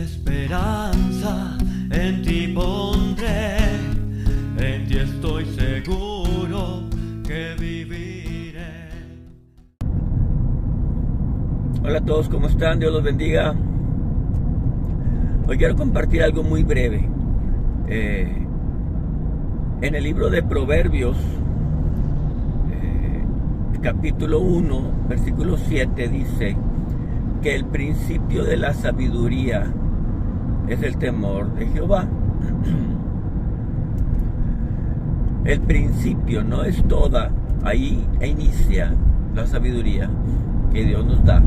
esperanza en ti pondré, en ti estoy seguro que viviré. Hola a todos, ¿cómo están? Dios los bendiga. Hoy quiero compartir algo muy breve. En el libro de Proverbios, capítulo 1, versículo 7, dice que el principio de la sabiduría es el temor de Jehová. El principio no es toda, ahí inicia la sabiduría que Dios nos da.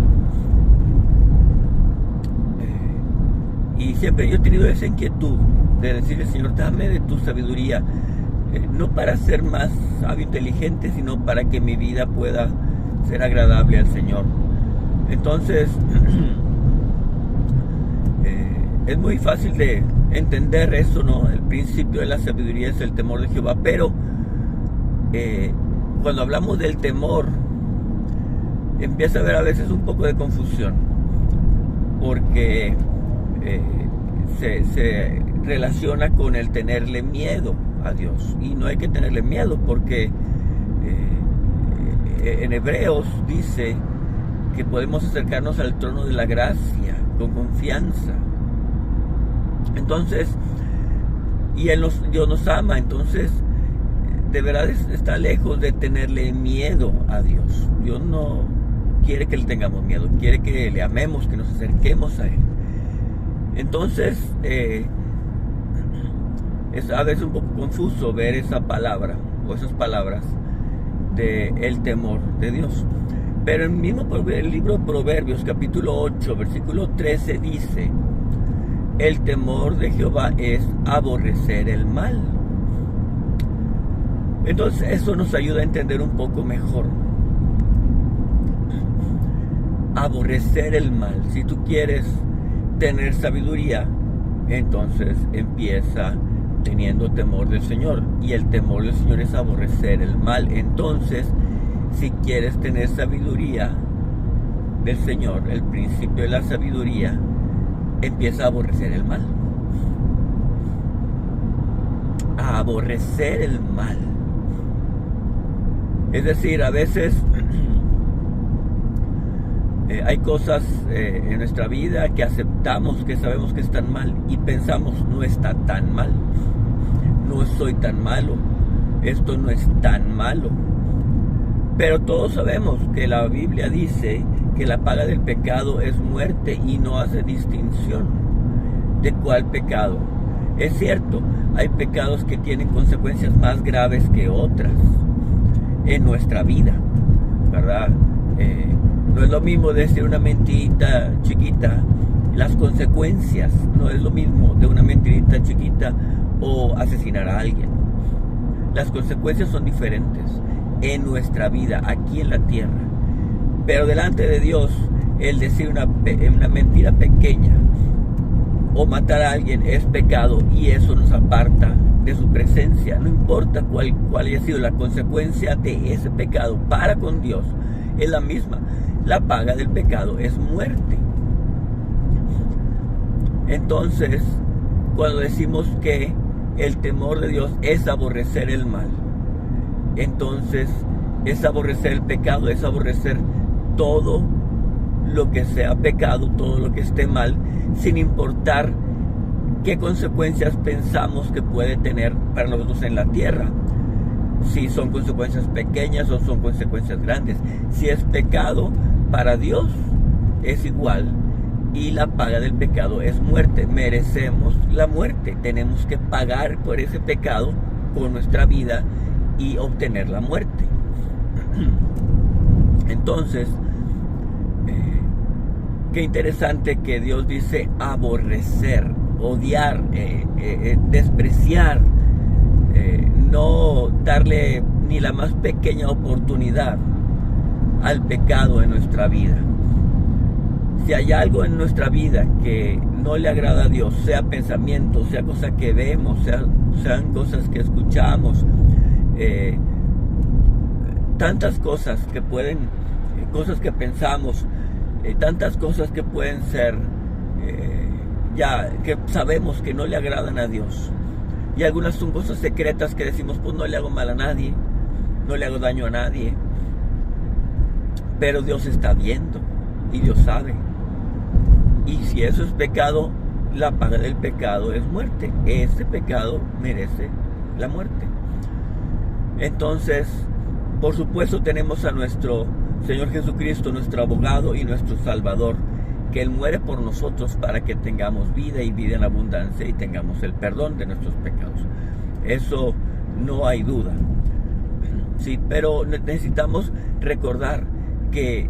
Y siempre yo he tenido esa inquietud de decirle: Señor, dame de tu sabiduría, no para ser más sabio, inteligente, sino para que mi vida pueda ser agradable al Señor. Entonces, es muy fácil de entender eso, ¿no? El principio de la sabiduría es el temor de Jehová, pero cuando hablamos del temor, empieza a haber a veces un poco de confusión, porque se relaciona con el tenerle miedo a Dios, y no hay que tenerle miedo, porque en Hebreos dice que podemos acercarnos al trono de la gracia con confianza. Entonces, y Dios nos ama, entonces de verdad está lejos de tenerle miedo a Dios. Dios no quiere que le tengamos miedo, quiere que le amemos, que nos acerquemos a Él. Entonces, es a veces un poco confuso ver esa palabra o esas palabras de el temor de Dios. Pero el libro de Proverbios, capítulo 8, versículo 13, dice: el temor de Jehová es aborrecer el mal. Entonces eso nos ayuda a entender un poco mejor. Aborrecer el mal. Si tú quieres tener sabiduría, entonces empieza teniendo temor del Señor. Y el temor del Señor es aborrecer el mal. Entonces, si quieres tener sabiduría del Señor, el principio de la sabiduría, empieza a aborrecer el mal. A aborrecer el mal. Es decir, a veces hay cosas en nuestra vida que aceptamos, que sabemos que están mal, y pensamos: no está tan mal, no soy tan malo, esto no es tan malo. Pero todos sabemos que la Biblia dice que la paga del pecado es muerte, y no hace distinción de cuál pecado. Es cierto, hay pecados que tienen consecuencias más graves que otras en nuestra vida, ¿verdad? No es lo mismo decir una mentirita chiquita, las consecuencias no es lo mismo de una mentirita chiquita o asesinar a alguien. Las consecuencias son diferentes en nuestra vida, aquí en la tierra. Pero delante de Dios, el decir una mentira pequeña o matar a alguien es pecado, y eso nos aparta de su presencia. No importa cuál haya sido la consecuencia de ese pecado, para con Dios es la misma. La paga del pecado es muerte. Entonces, cuando decimos que el temor de Dios es aborrecer el mal, entonces es aborrecer el pecado, es aborrecer todo lo que sea pecado, todo lo que esté mal, sin importar qué consecuencias pensamos que puede tener para nosotros en la tierra. Si son consecuencias pequeñas o son consecuencias grandes. Si es pecado, para Dios es igual, y la paga del pecado es muerte. Merecemos la muerte, tenemos que pagar por ese pecado con nuestra vida y obtener la muerte. Entonces, qué interesante que Dios dice aborrecer, odiar, despreciar, no darle ni la más pequeña oportunidad al pecado en nuestra vida. Si hay algo en nuestra vida que no le agrada a Dios, sea pensamiento, sea cosa que vemos, sean cosas que escuchamos, tantas cosas que pueden, cosas que pensamos, tantas cosas que pueden ser ya que sabemos que no le agradan a Dios. Y algunas son cosas secretas que decimos, pues no le hago mal a nadie, no le hago daño a nadie. Pero Dios está viendo y Dios sabe. Y si eso es pecado, la paga del pecado es muerte. Ese pecado merece la muerte. Entonces, por supuesto, tenemos a nuestro Señor Jesucristo, nuestro abogado y nuestro Salvador, que Él muere por nosotros para que tengamos vida y vida en abundancia y tengamos el perdón de nuestros pecados. Eso no hay duda. Sí, pero necesitamos recordar que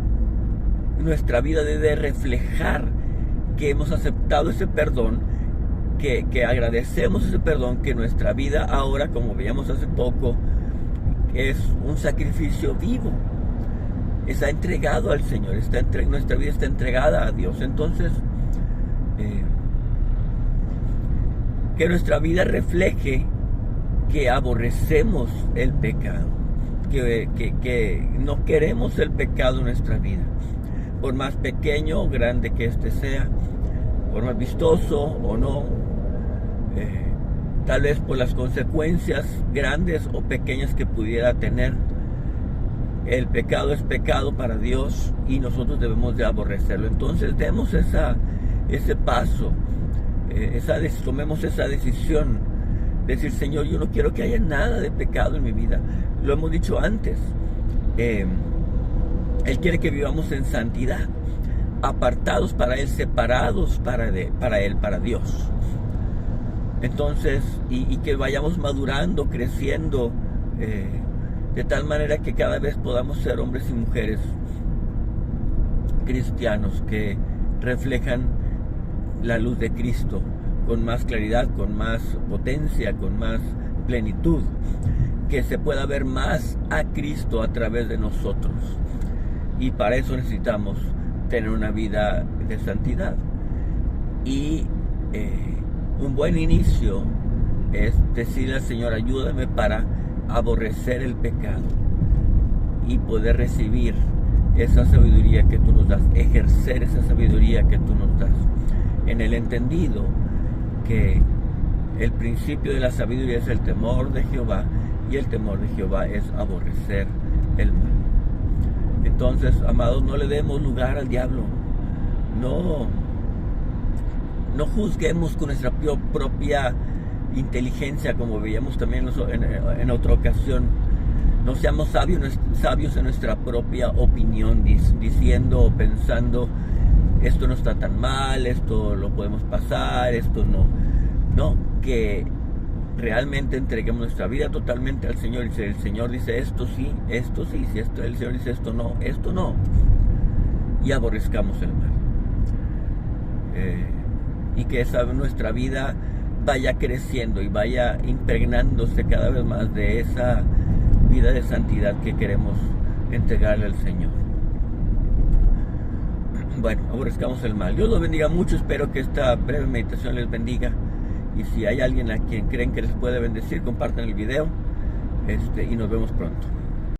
nuestra vida debe reflejar que hemos aceptado ese perdón, que agradecemos ese perdón, que nuestra vida ahora, como veíamos hace poco, es un sacrificio vivo. Está entregado al Señor, nuestra vida está entregada a Dios. Entonces, que nuestra vida refleje que aborrecemos el pecado, que no queremos el pecado en nuestra vida, por más pequeño o grande que éste sea, por más vistoso o no, tal vez por las consecuencias grandes o pequeñas que pudiera tener. El pecado es pecado para Dios y nosotros debemos de aborrecerlo. Entonces demos ese paso, tomemos esa decisión, decir, Señor, yo no quiero que haya nada de pecado en mi vida. Lo hemos dicho antes, Él quiere que vivamos en santidad, apartados para Él, separados para Él, para Dios. Entonces, y que vayamos madurando, creciendo, de tal manera que cada vez podamos ser hombres y mujeres cristianos que reflejan la luz de Cristo con más claridad, con más potencia, con más plenitud, que se pueda ver más a Cristo a través de nosotros. Y para eso necesitamos tener una vida de santidad. Y un buen inicio es decirle al Señor, ayúdame para aborrecer el pecado y poder recibir esa sabiduría que tú nos das, ejercer esa sabiduría que tú nos das, en el entendido que el principio de la sabiduría es el temor de Jehová, y el temor de Jehová es aborrecer el mal. Entonces, amados, no le demos lugar al diablo, no juzguemos con nuestra propia inteligencia, como veíamos también en otra ocasión. No seamos sabios en nuestra propia opinión, diciendo o pensando, esto no está tan mal, esto lo podemos pasar, esto no. No, que realmente entreguemos nuestra vida totalmente al Señor. Y si el Señor dice esto sí, si el Señor dice esto no, y aborrezcamos el mal. Y que nuestra vida vaya creciendo y vaya impregnándose cada vez más de esa vida de santidad que queremos entregarle al Señor. Bueno, aborrezcamos el mal. Dios los bendiga mucho. Espero que esta breve meditación les bendiga. Y si hay alguien a quien creen que les puede bendecir, compartan el video. Y nos vemos pronto.